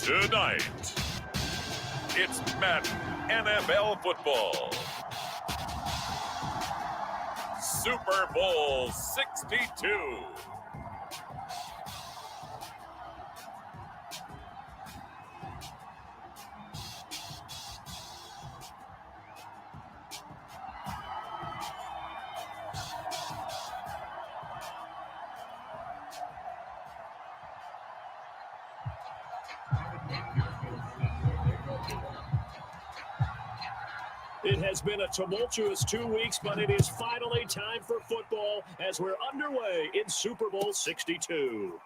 Tonight, it's Madden NFL football. Super Bowl 62. It has been a tumultuous 2 weeks, but it is finally time for football as we're underway in Super Bowl 62.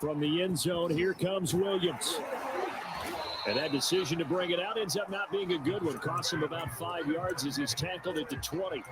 From the end zone, here comes Williams. And that decision to bring it out ends up not being a good one. Costs him about 5 yards as he's tackled at the 20.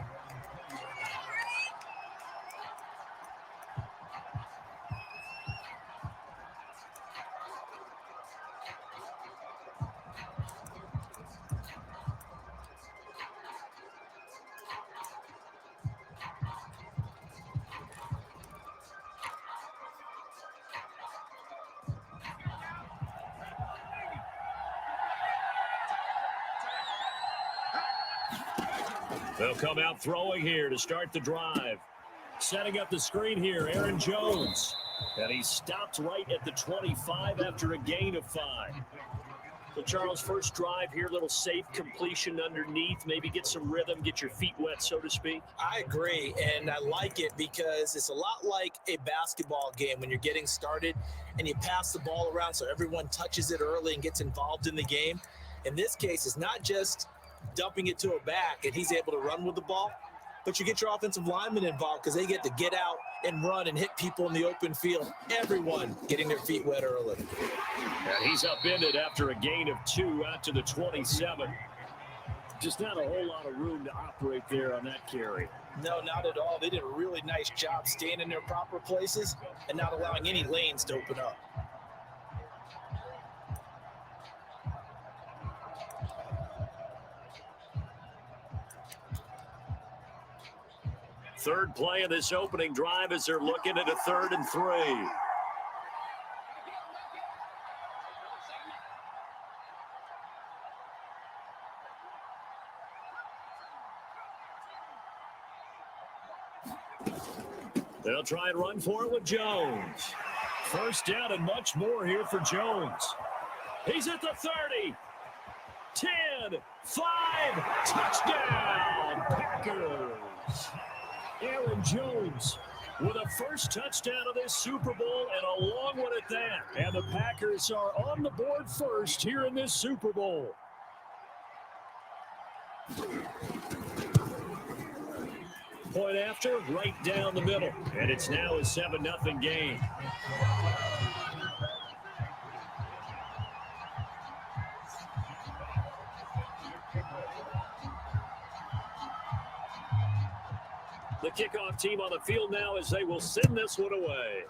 They'll come out throwing here to start the drive. Setting up the screen here, Aaron Jones. And he stopped right at the 25 after a gain of 5. So, Charles, first drive here, little safe completion underneath. Maybe get some rhythm, get your feet wet, so to speak. I agree, and I like it because it's a lot like a basketball game when you're getting started and you pass the ball around so everyone touches it early and gets involved in the game. In this case, it's not just dumping it to a back and he's able to run with the ball, but you get your offensive linemen involved because they get to get out and run and hit people in the open field. Everyone getting their feet wet early. And he's upended after a gain of 2 out to the 27. Just not a whole lot of room to operate there on that carry. No, not at all. They did a really nice job staying in their proper places and not allowing any lanes to open up. Third play of this opening drive as they're looking at a 3rd and 3. They'll try and run for it with Jones. First down and much more here for Jones. He's at the 30. 10, 5, touchdown, Packers. Aaron Jones with a first touchdown of this Super Bowl and a long one at that. And the Packers are on the board first here in this Super Bowl. Point after, right down the middle. And it's now a 7-0 game. The kickoff team on the field now as they will send this one away.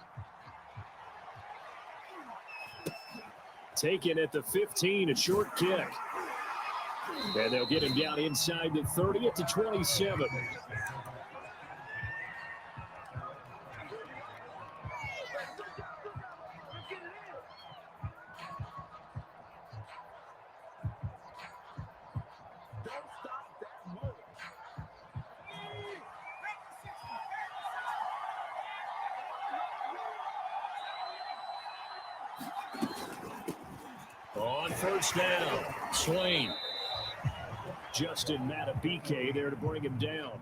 Taken at the 15, a short kick. And they'll get him down inside the 30 at the 27. On first down, Swain. Justin Matabike there to bring him down.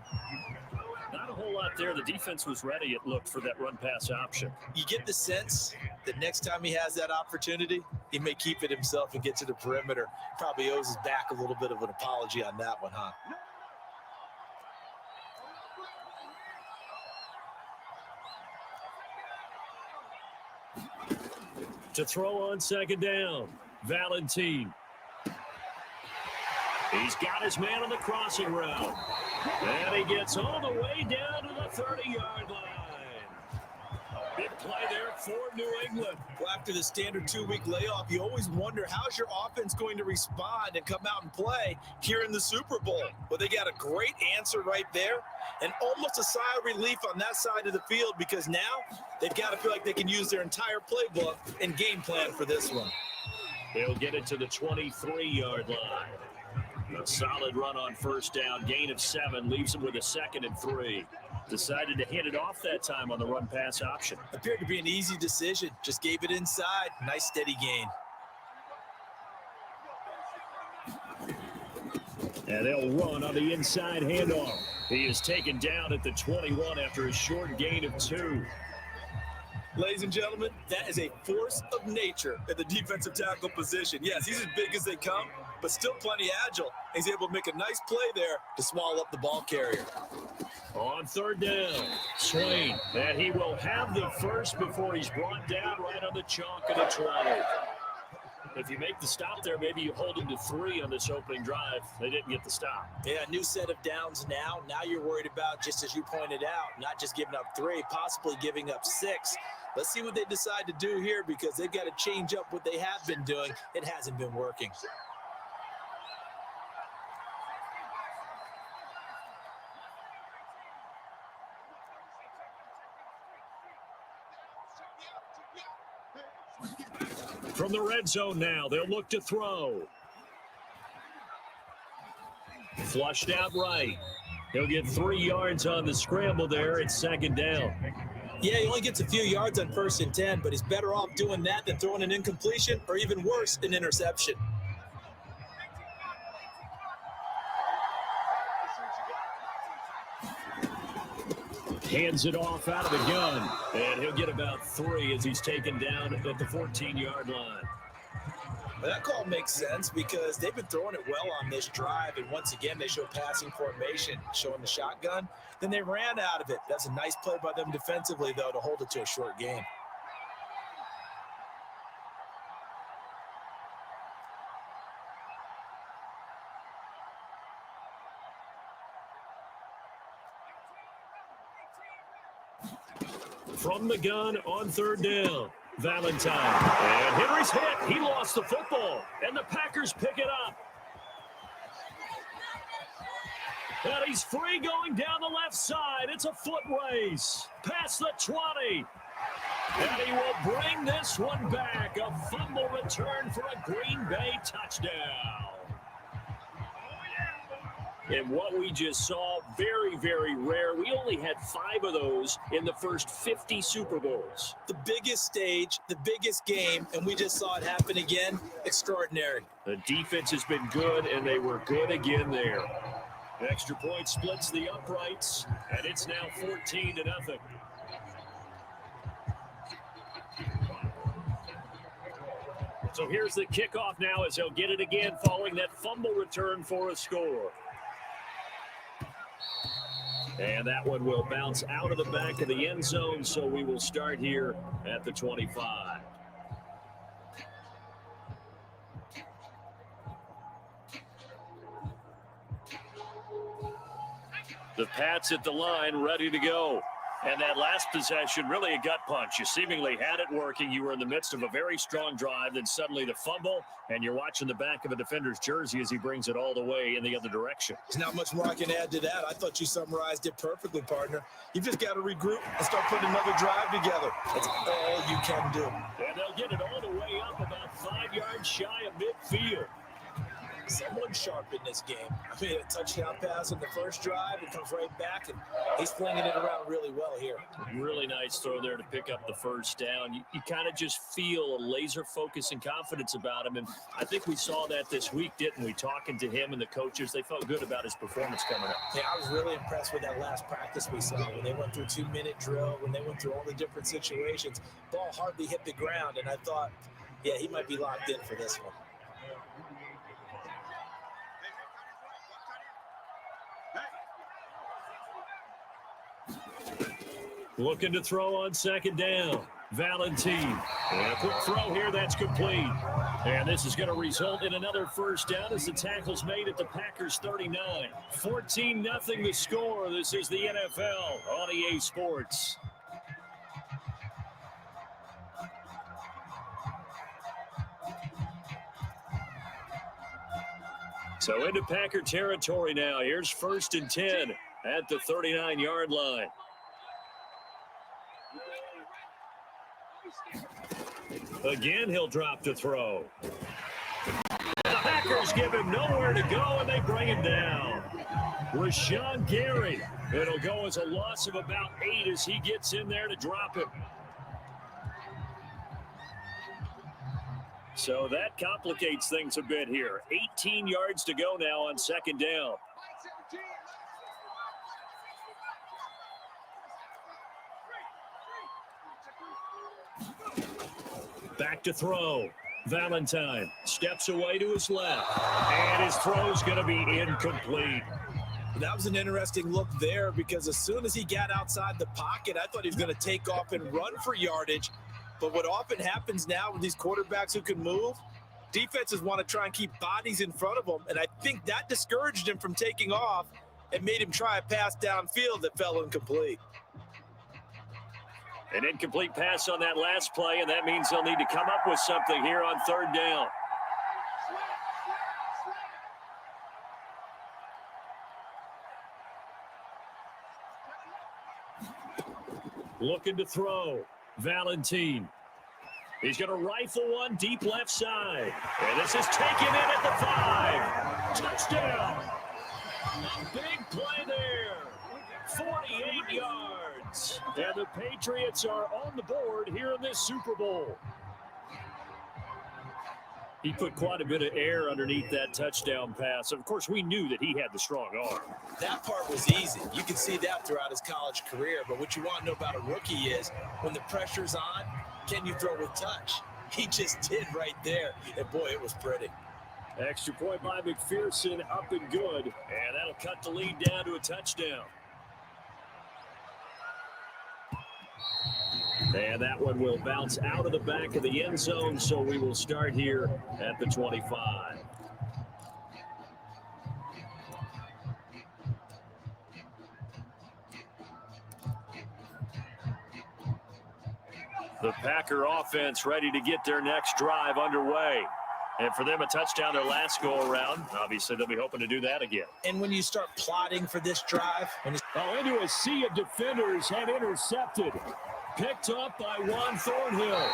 Not a whole lot there. The defense was ready, it looked, for that run-pass option. You get the sense that next time he has that opportunity, he may keep it himself and get to the perimeter. Probably owes his back a little bit of an apology on that one, huh? To throw on second down, Valentine. He's got his man on the crossing route. And he gets all the way down to the 30-yard line. Big play there for New England. Well, after the standard 2-week layoff, you always wonder how's your offense going to respond and come out and play here in the Super Bowl. Well, they got a great answer right there and almost a sigh of relief on that side of the field because now they've got to feel like they can use their entire playbook and game plan for this one. They'll get it to the 23-yard line. A solid run on first down. Gain of 7 leaves them with a 2nd and 3. Decided to hit it off that time on the run-pass option. Appeared to be an easy decision. Just gave it inside. Nice steady gain. And they'll run on the inside handoff. He is taken down at the 21 after a short gain of 2. Ladies and gentlemen, that is a force of nature at the defensive tackle position. Yes, he's as big as they come, but still plenty agile. He's able to make a nice play there to swallow up the ball carrier. On third down, Swain, and he will have the first before he's brought down right on the chalk of the 20. If you make the stop there, maybe you hold him to 3 on this opening drive. They didn't get the stop. Yeah, new set of downs now. Now you're worried about, just as you pointed out, not just giving up 3, possibly giving up 6. Let's see what they decide to do here, because they've got to change up what they have been doing. It hasn't been working. From the red zone now, they'll look to throw. Flushed out right. He'll get 3 yards on the scramble there. It's 2nd down. Yeah, he only gets a few yards on 1st and 10, but he's better off doing that than throwing an incompletion, or even worse, an interception. Hands it off out of the gun, and he'll get about 3 as he's taken down at the 14-yard line. Well, that call makes sense because they've been throwing it well on this drive, and once again, they show passing formation, showing the shotgun. Then they ran out of it. That's a nice play by them defensively, though, to hold it to a short gain. From the gun on third down, Valentine. And Henry's hit. He lost the football, and the Packers pick it up. And he's free going down the left side. It's a foot race. Past the 20. And he will bring this one back. A fumble return for a Green Bay touchdown. And what we just saw, very, very rare. We only had 5 of those in the first 50 Super Bowls. The biggest stage, the biggest game, and we just saw it happen again. Extraordinary. The defense has been good, and they were good again there. Extra point splits the uprights, and it's now 14-0. So here's the kickoff now as they'll get it again following that fumble return for a score. And that one will bounce out of the back of the end zone, so we will start here at the 25. The Pats at the line, ready to go. And that last possession, really a gut punch. You seemingly had it working. You were in the midst of a very strong drive, then suddenly the fumble, and you're watching the back of a defender's jersey as he brings it all the way in the other direction. There's not much more I can add to that. I thought you summarized it perfectly, partner. You've just got to regroup and start putting another drive together. That's all you can do. And they'll get it all the way up about 5 yards shy of midfield. Someone sharp in this game. I mean, a touchdown pass on the first drive. It comes right back, and he's flinging it around really well here. Really nice throw there to pick up the first down. You kind of just feel a laser focus and confidence about him, and I think we saw that this week, didn't we? Talking to him and the coaches, they felt good about his performance coming up. Yeah, I was really impressed with that last practice we saw when they went through 2-minute drill, when they went through all the different situations. Ball hardly hit the ground, and I thought, yeah, he might be locked in for this one. Looking to throw on second down. Valentine. And a quick throw here, that's complete. And this is going to result in another first down as the tackle's made at the Packers 39. 14-0 the score. This is the NFL on EA Sports. So into Packer territory now. Here's 1st and 10 at the 39-yard line. Again, he'll drop to throw. The Packers give him nowhere to go, and they bring him down. Rashawn Gary. It'll go as a loss of about 8 as he gets in there to drop him. So that complicates things a bit here. 18 yards to go now on second down. Back to throw. Valentine steps away to his left, and his throw's going to be incomplete. That was an interesting look there because as soon as he got outside the pocket, I thought he was going to take off and run for yardage. But what often happens now with these quarterbacks who can move, defenses want to try and keep bodies in front of them, and I think that discouraged him from taking off and made him try a pass downfield that fell incomplete. An incomplete pass on that last play, and that means they'll need to come up with something here on third down. Looking to throw. Valentine. He's going to rifle one deep left side. And this is taken in at the 5. Touchdown. A big play there. 48 yards. And the Patriots are on the board here in this Super Bowl. He put quite a bit of air underneath that touchdown pass. Of course, we knew that he had the strong arm. That part was easy. You can see that throughout his college career. But what you want to know about a rookie is when the pressure's on, can you throw with touch? He just did right there. And, boy, it was pretty. Extra point by McPherson, up and good. And that'll cut the lead down to a touchdown. And that one will bounce out of the back of the end zone, so we will start here at the 25. The Packer offense ready to get their next drive underway. And for them, a touchdown their last go-around. Obviously, they'll be hoping to do that again. And when you start plotting for this drive... into a sea of defenders and intercepted. Picked up by Juan Thornhill.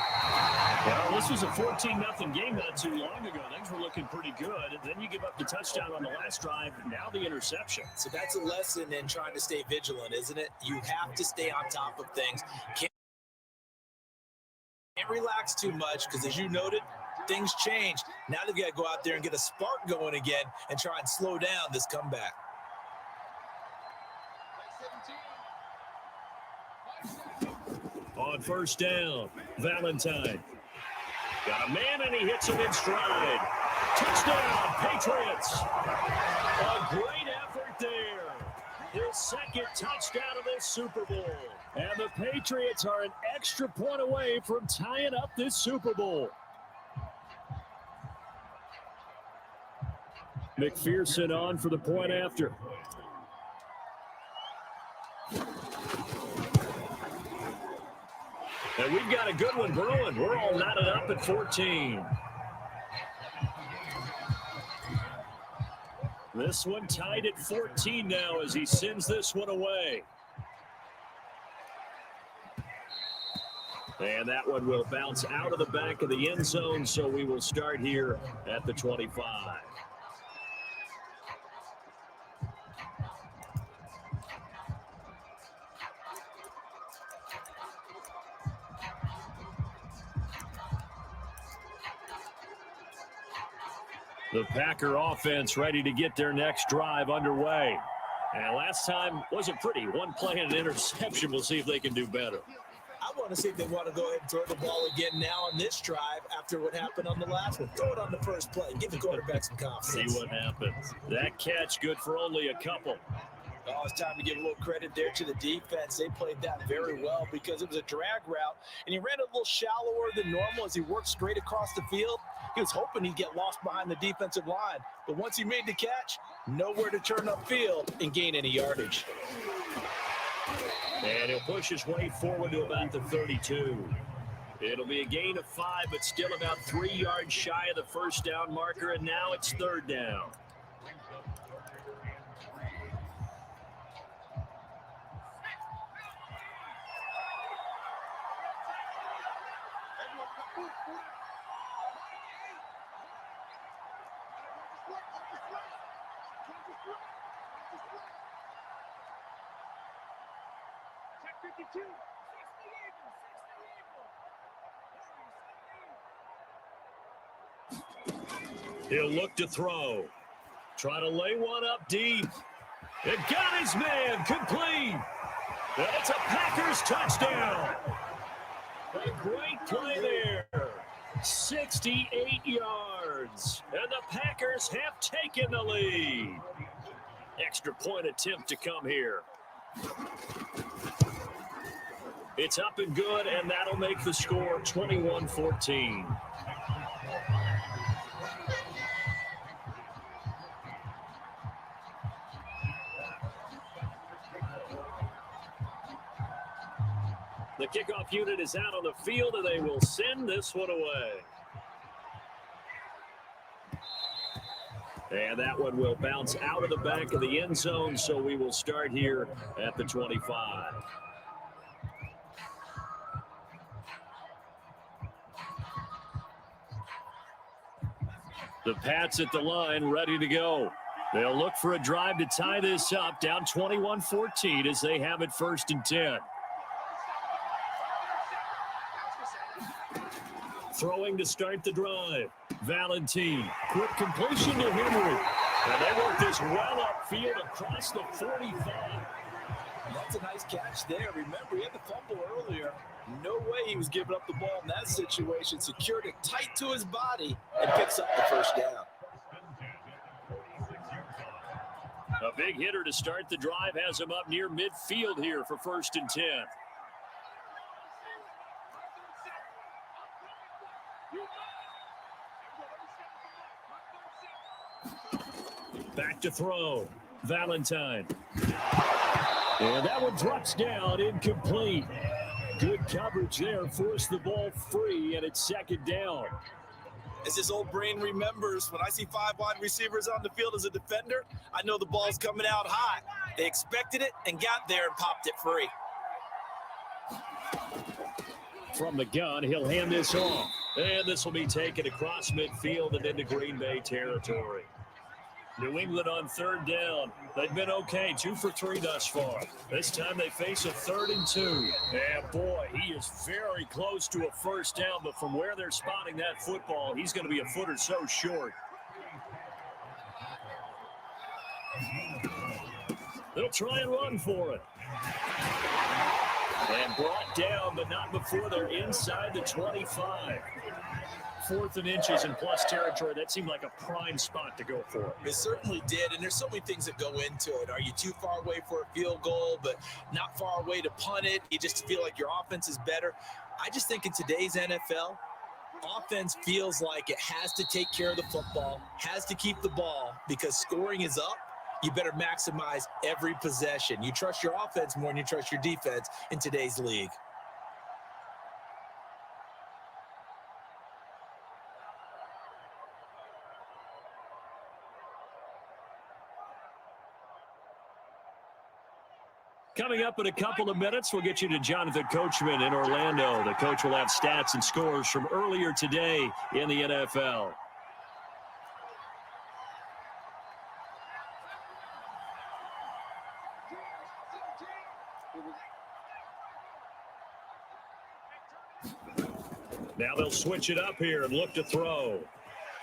Well, this was a 14-0 game not too long ago. Things were looking pretty good. Then you give up the touchdown on the last drive. Now the interception. So that's a lesson in trying to stay vigilant, isn't it? You have to stay on top of things. Can't relax too much because, as you noted, things change. Now they've got to go out there and get a spark going again and try and slow down this comeback. On first down, Valentine. Got a man, and he hits him in stride. Touchdown, Patriots. A great effort there. His second touchdown of this Super Bowl. And the Patriots are an extra point away from tying up this Super Bowl. McPherson on for the point after. And we've got a good one brewing. We're all knotted up at 14. This one tied at 14 now as he sends this one away. And that one will bounce out of the back of the end zone, so we will start here at the 25. The Packer offense ready to get their next drive underway. And last time wasn't pretty. One play and an interception. We'll see if they can do better. I want to see if they want to go ahead and throw the ball again now on this drive after what happened on the last one. Throw it on the first play. Give the quarterback some confidence. See what happens. That catch good for only a couple. Oh, it's time to give a little credit there to the defense. They played that very well because it was a drag route, and he ran a little shallower than normal as he worked straight across the field. He was hoping he'd get lost behind the defensive line, but once he made the catch, nowhere to turn upfield and gain any yardage. And he'll push his way forward to about the 32. It'll be a gain of 5, but still about 3 yards shy of the first down marker, and now it's third down. He'll look to throw. Try to lay one up deep. It got his man complete. And it's a Packers touchdown. A great play there. 68 yards. And the Packers have taken the lead. Extra point attempt to come here. It's up and good, and that'll make the score 21-14. The kickoff unit is out on the field, and they will send this one away. And that one will bounce out of the back of the end zone, so we will start here at the 25. The Pats at the line, ready to go. They'll look for a drive to tie this up, down 21-14 as they have it 1st and 10. Throwing to start the drive. Valentine. Quick completion to Henry. And they work this well upfield across the 45. That's a nice catch there. Remember, he had the fumble earlier. No way he was giving up the ball in that situation. Secured it tight to his body and picks up the first down. A big hitter to start the drive has him up near midfield here for 1st and 10. Back to throw. Valentine. And that one drops down, incomplete. Good coverage there, forced the ball free, and it's 2nd down. As his old brain remembers, when I see 5 wide receivers on the field as a defender, I know the ball's coming out hot. They expected it and got there and popped it free. From the gun, he'll hand this off. And this will be taken across midfield and into Green Bay territory. New England on 3rd down. They've been okay, 2 for 3 thus far. This time they face a 3rd and 2. And boy, he is very close to a 1st down, but from where they're spotting that football, he's going to be a foot or so short. They'll try and run for it. And brought down, but not before they're inside the 25. 4th and inches in plus territory. That seemed like a prime spot to go for. It certainly did, and there's so many things that go into it. Are you too far away for a field goal, but not far away to punt it? You just feel like your offense is better. I just think in today's NFL, offense feels like it has to take care of the football, has to keep the ball, because scoring is up. You better maximize every possession. You trust your offense more than you trust your defense in today's league. Coming up in a couple of minutes, we'll get you to Jonathan Coachman in Orlando. The coach will have stats and scores from earlier today in the NFL. Now they'll switch it up here and look to throw.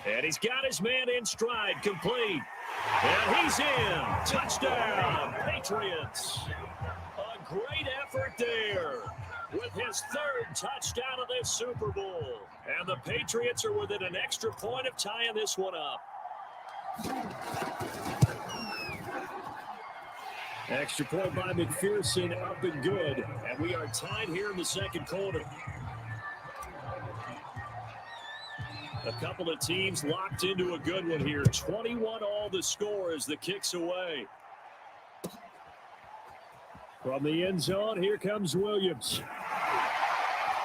And he's got his man in stride, complete. And he's in. Touchdown, Patriots. A great effort there with his 3rd touchdown of this Super Bowl. And the Patriots are within an extra point of tying this one up. Extra point by McPherson, up and good. And we are tied here in the 2nd quarter. A couple of teams locked into a good one here. 21 all the score as the kick's away. From the end zone, here comes Williams.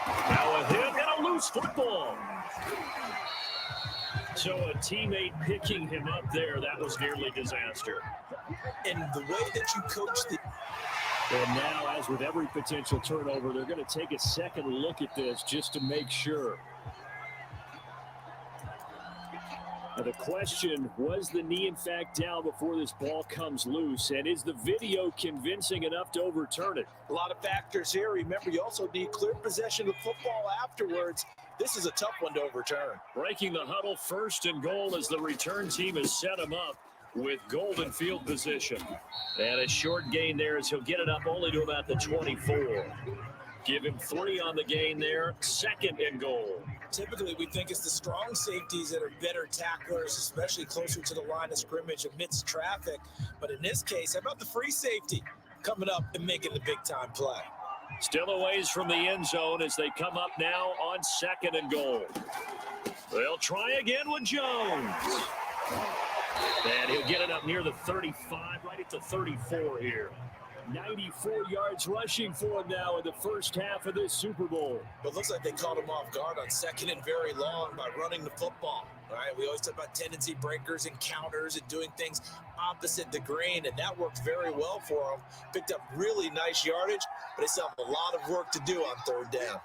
Now a hit and a loose football. So a teammate picking him up there, that was nearly disaster. And the way that you coach the... And now, as with every potential turnover, they're going to take a second look at this just to make sure. Now the question, was the knee in fact down before this ball comes loose? And is the video convincing enough to overturn it? A lot of factors here. Remember, you also need clear possession of football afterwards. This is a tough one to overturn. Breaking the huddle, 1st and goal as the return team has set him up with golden field position. And a short gain there as he'll get it up only to about the 24. Give him 3 on the gain there. 2nd and goal. Typically, we think it's the strong safeties that are better tacklers, especially closer to the line of scrimmage amidst traffic. But in this case, how about the free safety coming up and making the big-time play? Still a ways from the end zone as they come up now on 2nd and goal. They'll try again with Jones. And he'll get it up near the 35, right at the 34 here. 94 yards rushing for him now in the first half of this Super Bowl. But it looks like they caught him off guard on 2nd and very long by running the football. Right? We always talk about tendency breakers and counters and doing things opposite the grain, and that worked very well for him. Picked up really nice yardage, but they still have a lot of work to do on 3rd down.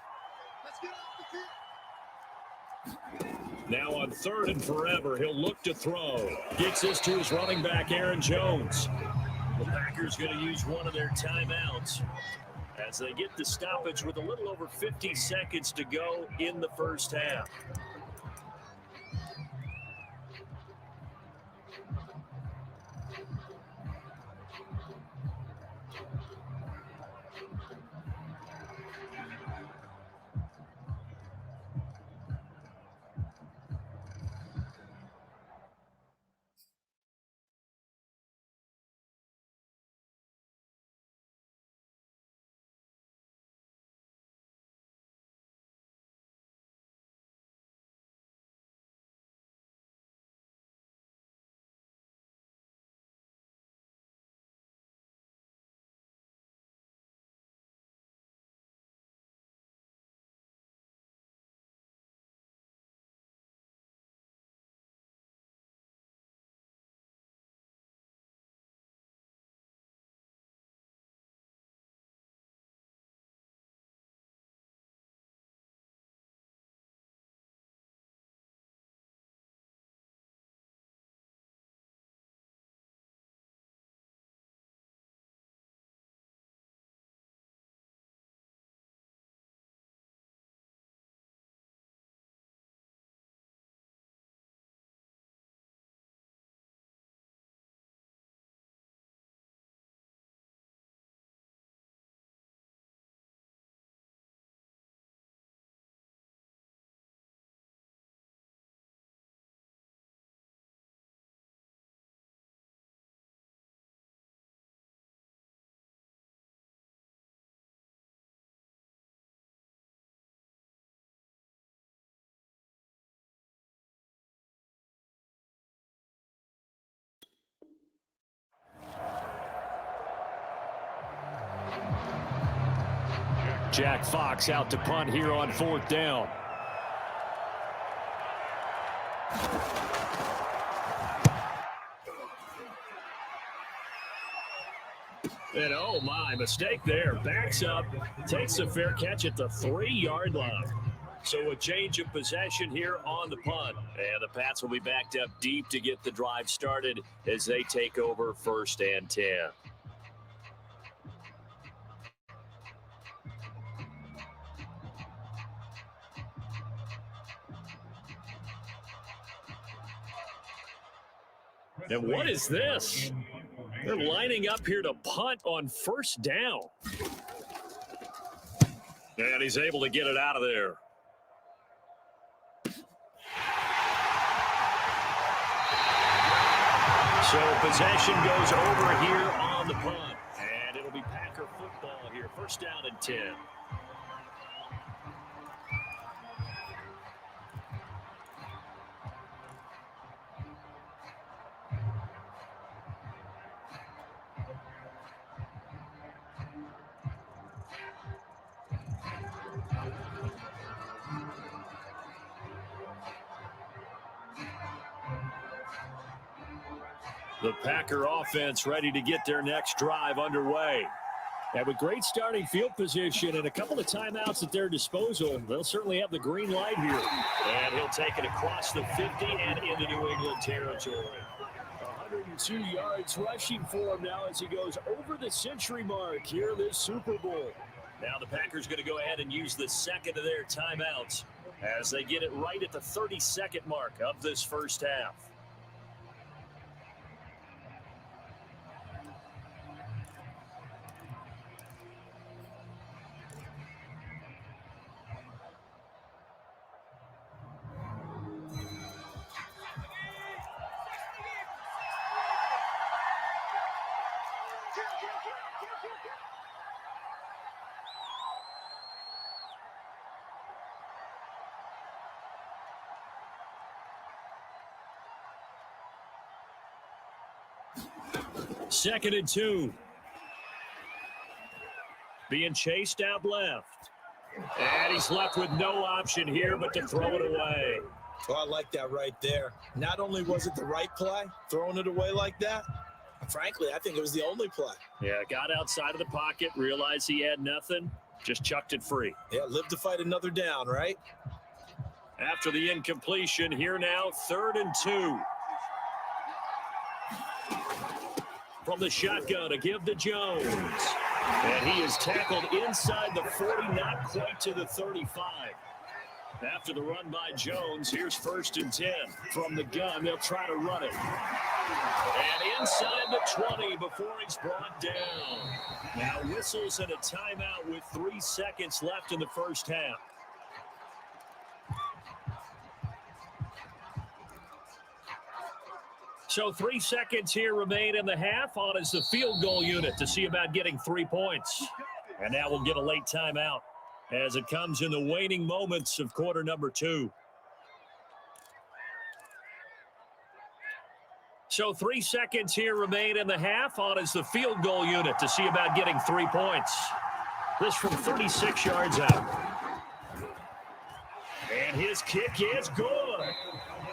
Now on 3rd and forever, he'll look to throw. Gets this to his running back, Aaron Jones. The Packers going to use one of their timeouts as they get the stoppage with a little over 50 seconds to go in the first half. Jack Fox out to punt here on 4th down. And oh my, mistake there. Backs up, takes a fair catch at the 3-yard line. So a change of possession here on the punt. And the Pats will be backed up deep to get the drive started as they take over 1st and 10. And what is this? They're lining up here to punt on 1st down. And he's able to get it out of there. So possession goes over here on the punt. And it'll be Packer football here. 1st down and 10. The Packer offense ready to get their next drive underway. And with great starting field position and a couple of timeouts at their disposal, they'll certainly have the green light here. And he'll take it across the 50 and into New England territory. 102 yards rushing for him now as he goes over the century mark here in this Super Bowl. Now the Packers going to go ahead and use the second of their timeouts as they get it right at the 30-second mark of this first half. Second and 2. Being chased out left. And he's left with no option here but to throw it away. Well, I like that right there. Not only was it the right play, throwing it away like that, frankly, I think it was the only play. Yeah, got outside of the pocket, realized he had nothing, just chucked it free. Yeah, live to fight another down, right? After the incompletion, here now, 3rd and 2. From the shotgun to give to Jones. And he is tackled inside the 40, not quite to the 35. After the run by Jones, here's 1st and 10. From the gun, they'll try to run it. And inside the 20 before he's brought down. Now whistles and a timeout with 3 seconds left in the first half. So 3 seconds here remain in the half. On is the field goal unit to see about getting 3 points. And now we'll get a late timeout as it comes in the waning moments of quarter number 2. So 3 seconds here remain in the half. On is the field goal unit to see about getting 3 points. This from 36 yards out. And his kick is good.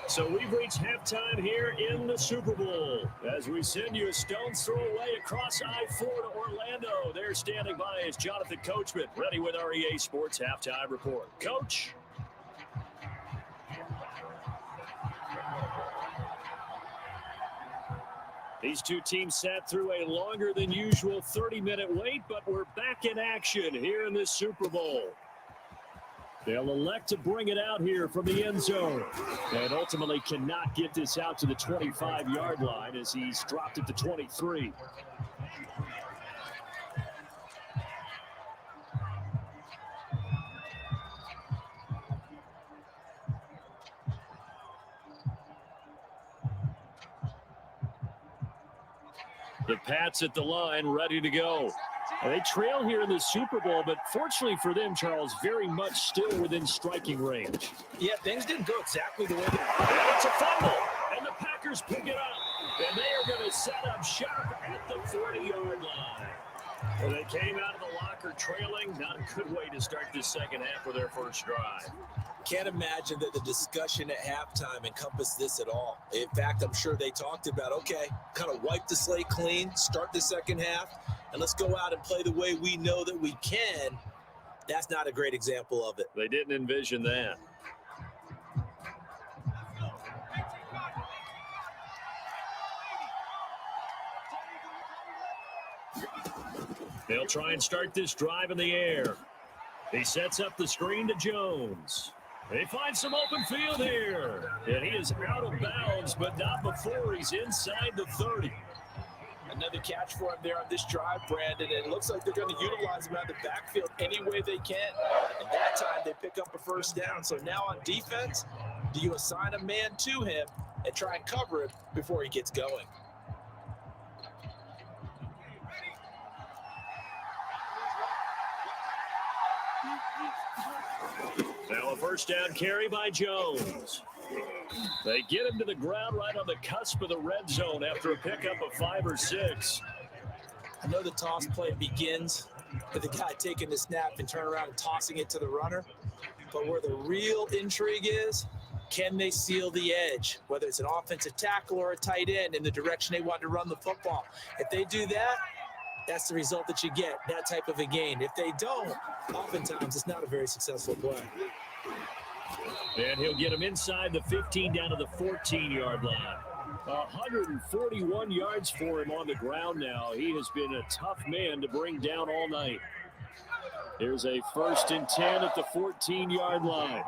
So we've reached halftime here in the Super Bowl as we send you a stone's throw away across I-4 to Orlando. There standing by is Jonathan Coachman, ready with our EA Sports Halftime Report. Coach. These two teams sat through a longer than usual 30-minute wait, but we're back in action here in this Super Bowl. They'll elect to bring it out here from the end zone and ultimately cannot get this out to the 25-yard line as he's dropped it to 23. The Pats at the line, ready to go. They trail here in the Super Bowl, but fortunately for them, Charles, very much still within striking range. Yeah, things didn't go exactly the way they And it's a fumble, and the Packers pick it up. And they are going to set up shop at the 40-yard line. Well, they came out of the locker trailing. Not a good way to start this second half of their first drive. Can't imagine that the discussion at halftime encompassed this at all. In fact, I'm sure they talked about, okay, kind of wipe the slate clean, start the second half, and let's go out and play the way we know that we can. That's not a great example of it. They didn't envision that. They'll try and start this drive in the air. He sets up the screen to Jones. They find some open field here. And he is out of bounds, but not before he's inside the 30. Another catch for him there on this drive, Brandon. And it looks like they're going to utilize him out of the backfield any way they can. And that time they pick up a first down. So now on defense, do you assign a man to him and try and cover him before he gets going? Now a first down carry by Jones. They get him to the ground right on the cusp of the red zone after a pickup of 5 or 6. I know the toss play begins with the guy taking the snap and turn around and tossing it to the runner. But where the real intrigue is, can they seal the edge, whether it's an offensive tackle or a tight end in the direction they want to run the football? If they do that, that's the result that you get, that type of a gain. If they don't, oftentimes it's not a very successful play. And he'll get him inside the 15 down to the 14-yard line. 141 yards for him on the ground now. He has been a tough man to bring down all night. Here's a 1st and 10 at the 14-yard line.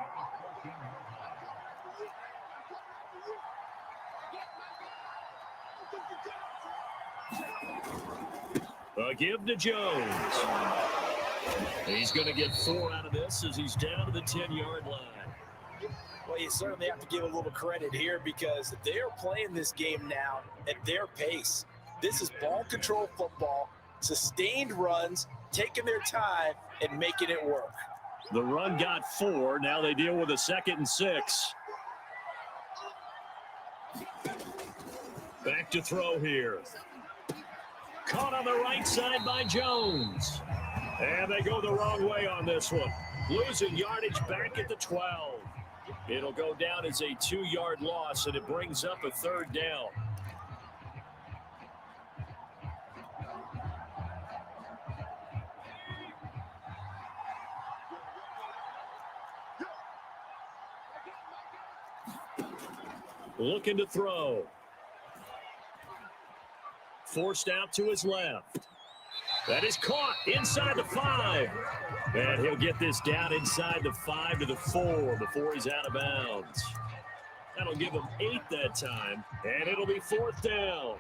A give to Jones. He's going to get 4 out of this as he's down to the 10-yard line. Well, you certainly have to give a little credit here because they're playing this game now at their pace. This is ball control football, sustained runs, taking their time and making it work. The run got 4. Now they deal with a 2nd and 6. Back to throw here. Caught on the right side by Jones. And they go the wrong way on this one. Losing yardage back at the 12. It'll go down as a 2-yard loss, and it brings up a 3rd down. Looking to throw. Forced out to his left. That is caught inside the 5. And he'll get this down inside the 5 to the 4 before he's out of bounds. That'll give him 8 that time, and it'll be 4th down.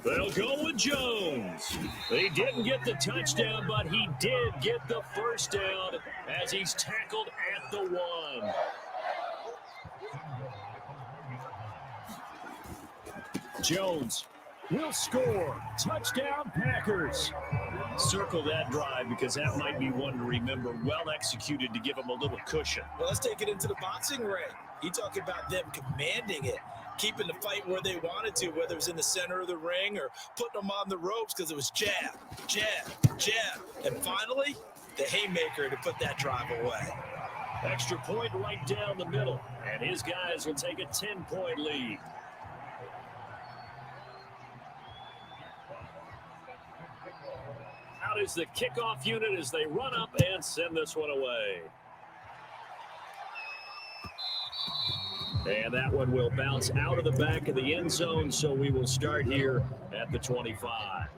They'll go with Jones. He didn't get the touchdown, but he did get the 1st down as he's tackled at the 1. Jones will score. Touchdown, Packers. Circle that drive because that might be one to remember. Well executed to give him a little cushion. Well, let's take it into the boxing ring. You talk about them commanding it, keeping the fight where they wanted to, whether it was in the center of the ring or putting them on the ropes because it was jab, jab, jab. And finally, the haymaker to put that drive away. Extra point right down the middle, and his guys will take a 10-point lead. Out is the kickoff unit as they run up and send this one away. And that one will bounce out of the back of the end zone, so we will start here at the 25.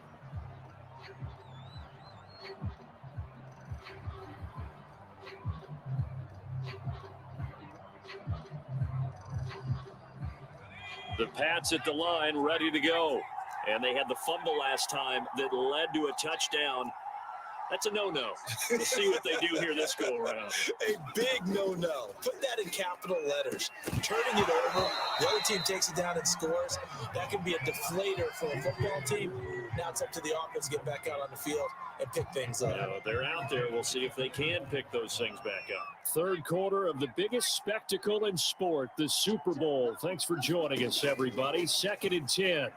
The Pats at the line, ready to go. And they had the fumble last time that led to a touchdown. That's a no-no. We'll see what they do here this go-around. A big no-no. Put that in capital letters. Turning it over, the other team takes it down and scores. That can be a deflator for a football team. Now it's up to the offense to get back out on the field and pick things up. Yeah, they're out there. We'll see if they can pick those things back up. Third quarter of the biggest spectacle in sport, the Super Bowl. Thanks for joining us, everybody. 2nd and 10.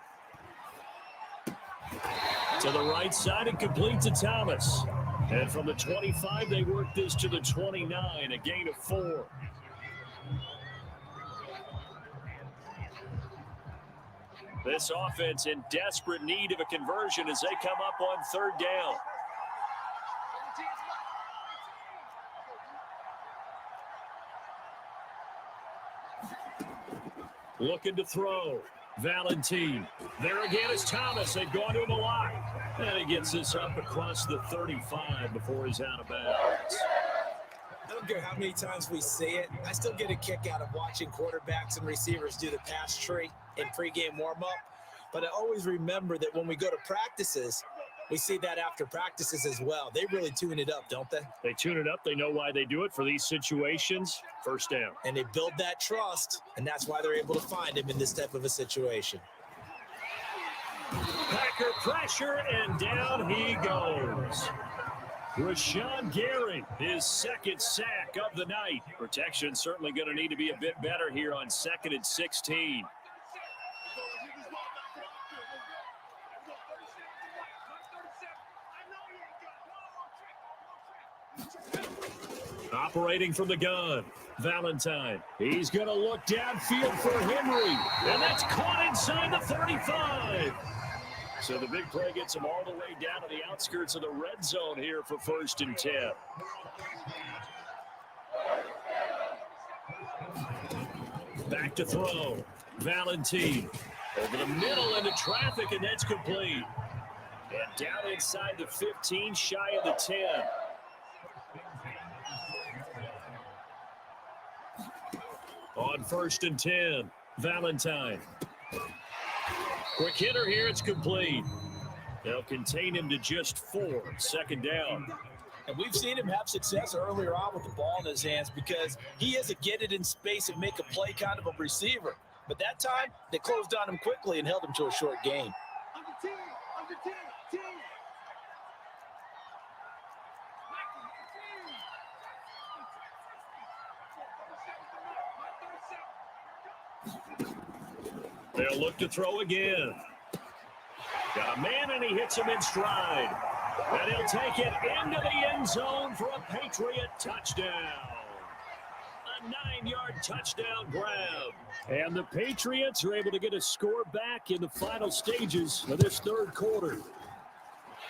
To the right side, it completes to Thomas. And from the 25, they work this to the 29, a gain of 4. This offense in desperate need of a conversion as they come up on 3rd down. Looking to throw. Valentine. There again is Thomas. They've gone to him a lot. And he gets this up across the 35 before he's out of bounds. I don't care how many times we say it. I still get a kick out of watching quarterbacks and receivers do the pass tree in pregame warm-up. But I always remember that when we go to practices, We see that after practices as well. They really tune it up, don't they? They tune it up. They know why they do it for these situations. First down. And they build that trust, and that's why they're able to find him in this type of a situation. Packer pressure, and down he goes. Rashawn Gary, his second sack of the night. Protection certainly going to need to be a bit better here on 2nd and 16. Operating from the gun, Valentine. He's going to look downfield for Henry, and that's caught inside the 35. So the big play gets him all the way down to the outskirts of the red zone here for 1st and 10. Back to throw. Valentine over the middle into traffic, and that's complete. And down inside the 15, shy of the 10. On 1st and 10, Valentine. Quick hitter here, it's complete. They'll contain him to just 4, 2nd down. And we've seen him have success earlier on with the ball in his hands because he is a get it in space and make a play kind of a receiver. But that time, they closed on him quickly and held him to a short gain. They'll look to throw again. Got a man, and he hits him in stride. And he'll take it into the end zone for a Patriot touchdown. A 9-yard touchdown grab. And the Patriots are able to get a score back in the final stages of this 3rd quarter.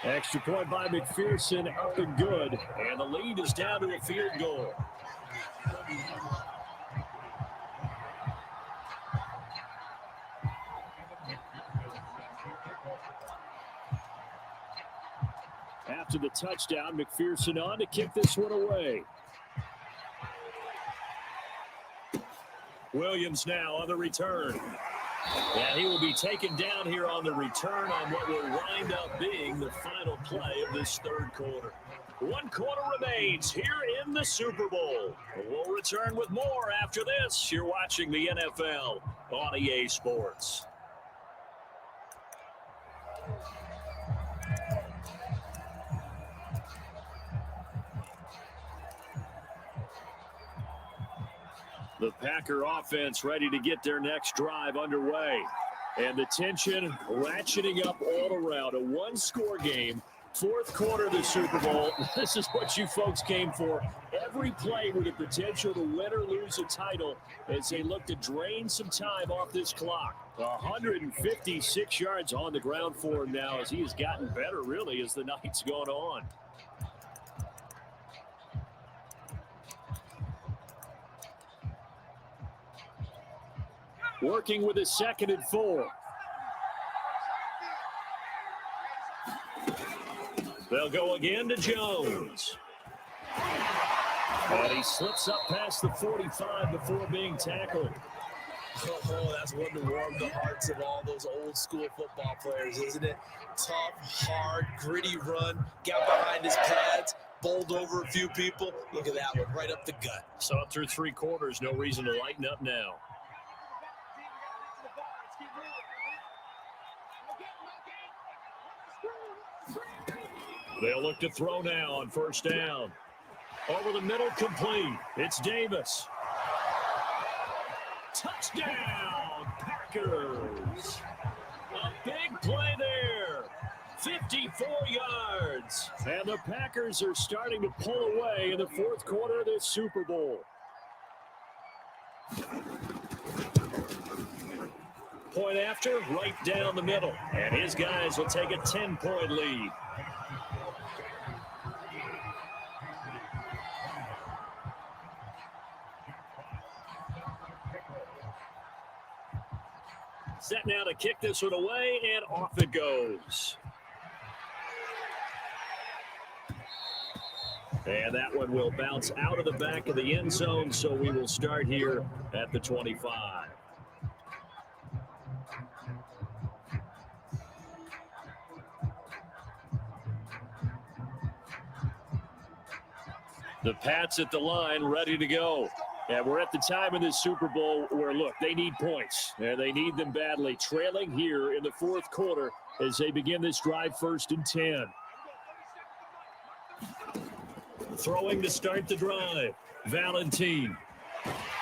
Extra point by McPherson, up and good. And the lead is down to a field goal. After the touchdown, McPherson on to kick this one away. Williams now on the return. And he will be taken down here on the return on what will wind up being the final play of this 3rd quarter. 1 quarter remains here in the Super Bowl. We'll return with more after this. You're watching the NFL on EA Sports. The Packer offense ready to get their next drive underway. And the tension ratcheting up all around. A 1-score game, 4th quarter of the Super Bowl. This is what you folks came for. Every play with the potential to win or lose a title as they look to drain some time off this clock. 156 yards on the ground for him now as he has gotten better, really, as the night's gone on. Working with a 2nd and 4. They'll go again to Jones. And he slips up past the 45 before being tackled. Oh, that's one to warm the hearts of all those old school football players, isn't it? Tough, hard, gritty run, got behind his pads, bowled over a few people. Look at that one, right up the gut. So up through 3 quarters, no reason to lighten up now. They'll look to throw now on 1st down. Over the middle, complete. It's Davis. Touchdown, Packers. A big play there. 54 yards. And the Packers are starting to pull away in the 4th quarter of this Super Bowl. Point after, right down the middle. And his guys will take a 10-point lead. Set now to kick this one away, and off it goes. And that one will bounce out of the back of the end zone, so we will start here at the 25. The Pats at the line, ready to go. And we're at the time in this Super Bowl where, look, they need points. And they need them badly. Trailing here in the fourth quarter as they begin this drive, 1st and 10. Throwing to start the drive, Valentine.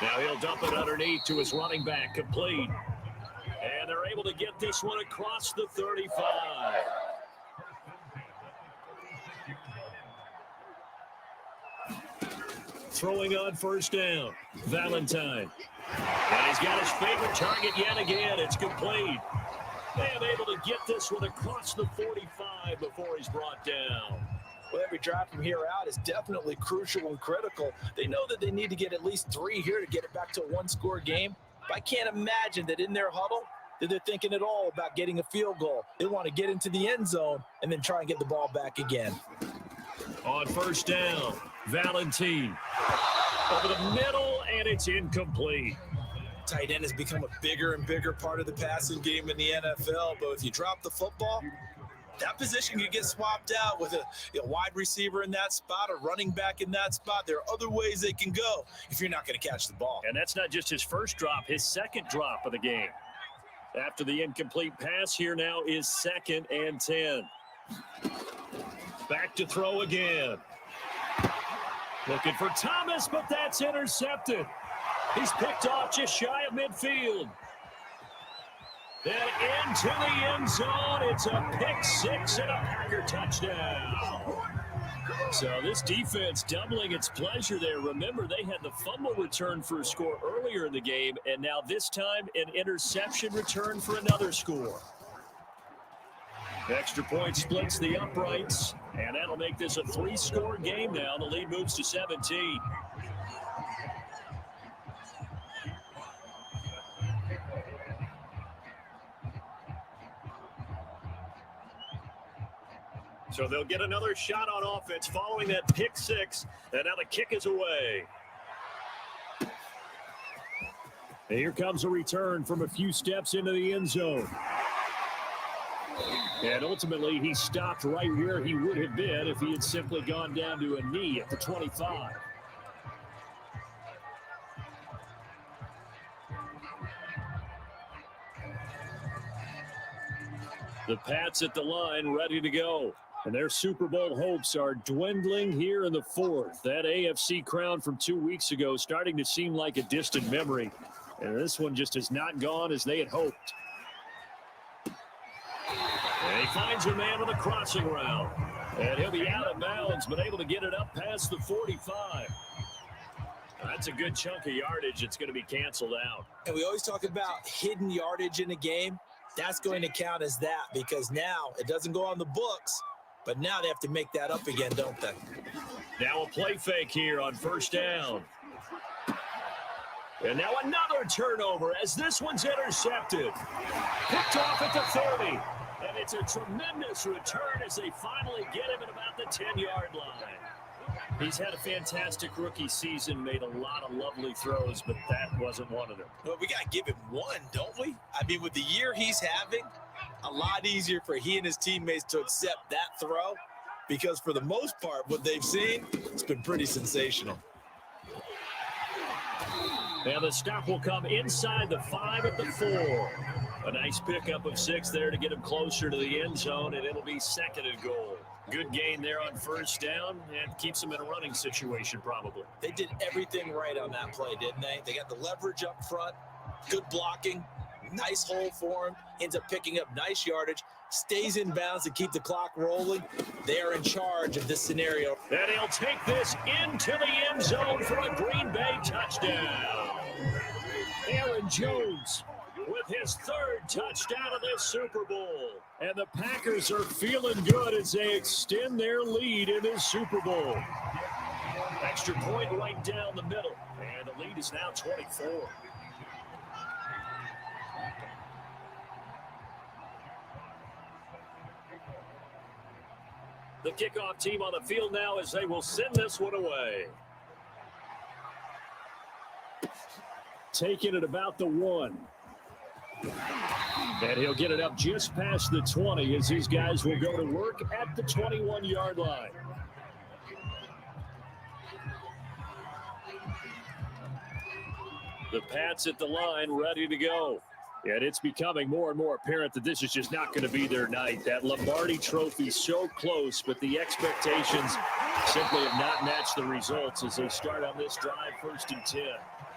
Now he'll dump it underneath to his running back, complete. And they're able to get this one across the 35. Throwing on 1st down, Valentine. And he's got his favorite target yet again. It's complete. And able to get this one across the 45 before he's brought down. Well, every drive from here out is definitely crucial and critical. They know that they need to get at least 3 here to get it back to a 1-score game. But I can't imagine that in their huddle that they're thinking at all about getting a field goal. They want to get into the end zone and then try and get the ball back again. On 1st down, Valentine. Over the middle, and it's incomplete. Tight end has become a bigger and bigger part of the passing game in the NFL. But if you drop the football, that position could get swapped out with a wide receiver in that spot, a running back in that spot. There are other ways they can go if you're not going to catch the ball. And that's not just his first drop, his second drop of the game. After the incomplete pass, here now is 2nd and 10. Back to throw again. Looking for Thomas, but that's intercepted. He's picked off just shy of midfield. Then into the end zone. It's a pick 6 and a Packer touchdown. So this defense doubling its pleasure there. Remember, they had the fumble return for a score earlier in the game, and now this time an interception return for another score. Extra point splits the uprights, and that'll make this a 3-score game now. The lead moves to 17. So they'll get another shot on offense following that pick 6, and now the kick is away. And here comes a return from a few steps into the end zone. And ultimately, he stopped right where he would have been if he had simply gone down to a knee at the 25. The Pats at the line, ready to go. And their Super Bowl hopes are dwindling here in the 4th. That AFC crown from 2 weeks ago starting to seem like a distant memory. And this one just has not gone as they had hoped. And he finds a man on the crossing route. And he'll be out of bounds, but able to get it up past the 45. That's a good chunk of yardage. It's going to be canceled out. And we always talk about hidden yardage in a game. That's going to count as that because now it doesn't go on the books, but now they have to make that up again, don't they? Now a play fake here on 1st down. And now another turnover as this one's intercepted. Picked off at the 30. And it's a tremendous return as they finally get him at about the 10-yard line. He's had a fantastic rookie season, made a lot of lovely throws, but that wasn't one of them. Well, we got to give him one, don't we? I mean, with the year he's having, a lot easier for he and his teammates to accept that throw because for the most part, what they've seen, it's been pretty sensational. Now the stop will come inside the 5 at the 4. A nice pickup of 6 there to get him closer to the end zone, and it'll be 2nd and goal. Good gain there on 1st down, and keeps him in a running situation probably. They did everything right on that play, didn't they? They got the leverage up front, good blocking, nice hole for him, ends up picking up nice yardage, stays in bounds to keep the clock rolling. They are in charge of this scenario. And he'll take this into the end zone for a Green Bay touchdown. Aaron Jones with his 3rd touchdown of this Super Bowl. And the Packers are feeling good as they extend their lead in this Super Bowl. Extra point right down the middle. And the lead is now 24. The kickoff team on the field now as they will send this one away. Taking it about the 1. And he'll get it up just past the 20 as these guys will go to work at the 21-yard line. The Pats at the line, ready to go. And it's becoming more and more apparent that this is just not going to be their night. That Lombardi trophy so close, but the expectations simply have not matched the results as they start on this drive, 1st and 10.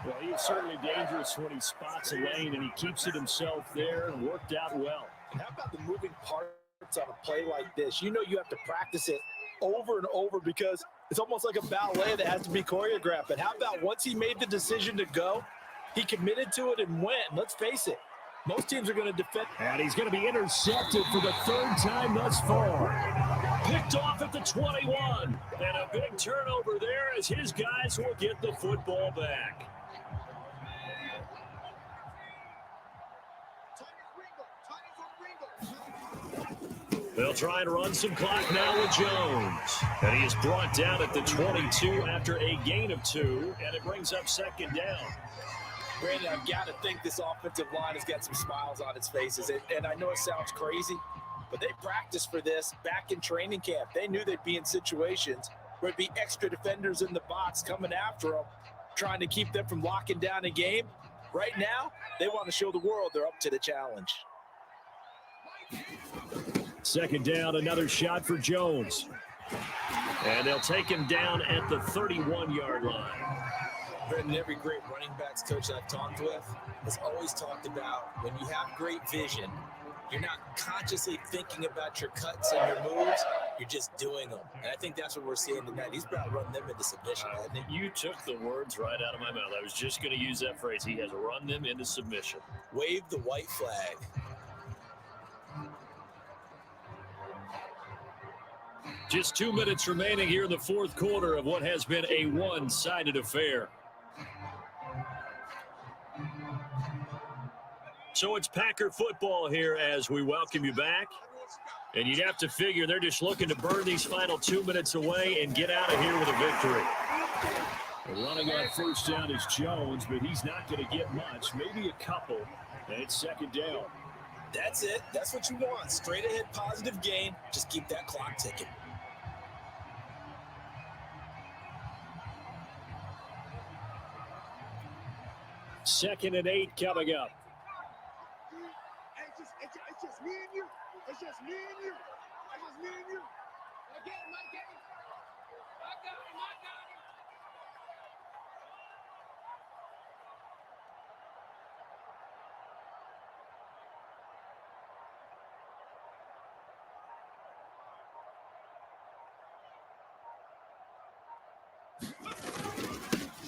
Well, he is certainly dangerous when he spots a lane, and he keeps it himself there and worked out well. And how about the moving parts on a play like this? You know you have to practice it over and over because it's almost like a ballet that has to be choreographed. But how about once he made the decision to go, he committed to it and went. Let's face it, most teams are going to defend. And he's going to be intercepted for the 3rd time thus far. Picked off at the 21. And a big turnover there as his guys will get the football back. They'll try and run some clock now with Jones. And he is brought down at the 22 after a gain of 2. And it brings up 2nd down. Brandon, I've got to think this offensive line has got some smiles on its faces. And I know it sounds crazy, but they practiced for this back in training camp. They knew they'd be in situations where it'd be extra defenders in the box coming after them, trying to keep them from locking down a game. Right now, they want to show the world they're up to the challenge. 2nd down, another shot for Jones. And they'll take him down at the 31-yard line. Brendan, every great running backs coach I've talked with has always talked about when you have great vision, you're not consciously thinking about your cuts and your moves, you're just doing them. And I think that's what we're seeing tonight. He's about to run them into submission, hasn't he? You took the words right out of my mouth. I was just going to use that phrase. He has run them into submission. Wave the white flag. Just 2 minutes remaining here in the 4th quarter of what has been a one-sided affair. So it's Packer football here as we welcome you back. And you'd have to figure they're just looking to burn these final 2 minutes away and get out of here with a victory. Running on 1st down is Jones, but he's not going to get much, maybe a couple. And it's 2nd down. That's it. That's what you want. Straight ahead, positive gain. Just keep that clock ticking. Second and 8 coming up. It's just me and you. It's just me and you. It's just me and you. I get him. I got him.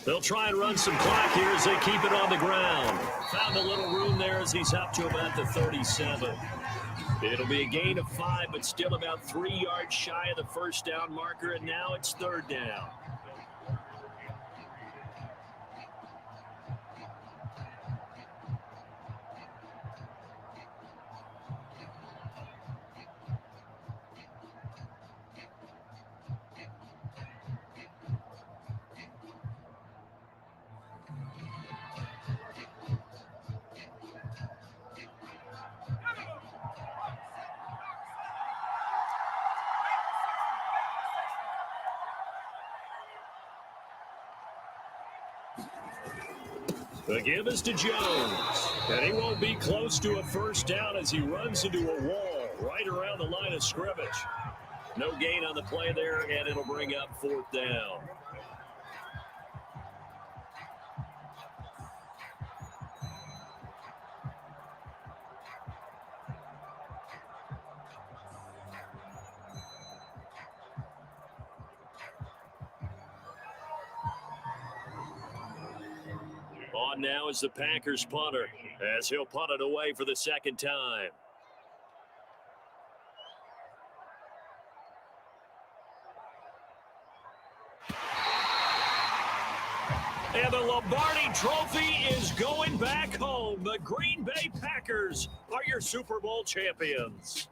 They'll try and run some clock here as they keep it on the ground. Found a little room there as he's up to about the 37. It'll be a gain of 5, but still about 3 yards shy of the 1st down marker, and now it's 3rd down. The give is to Jones, and he won't be close to a 1st down as he runs into a wall right around the line of scrimmage. No gain on the play there, and it'll bring up 4th down. On now is the Packers punter as he'll punt it away for the 2nd time. And the Lombardi Trophy is going back home. The Green Bay Packers are your Super Bowl champions.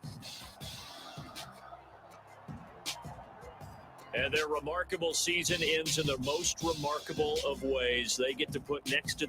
And their remarkable season ends in the most remarkable of ways. They get to put next to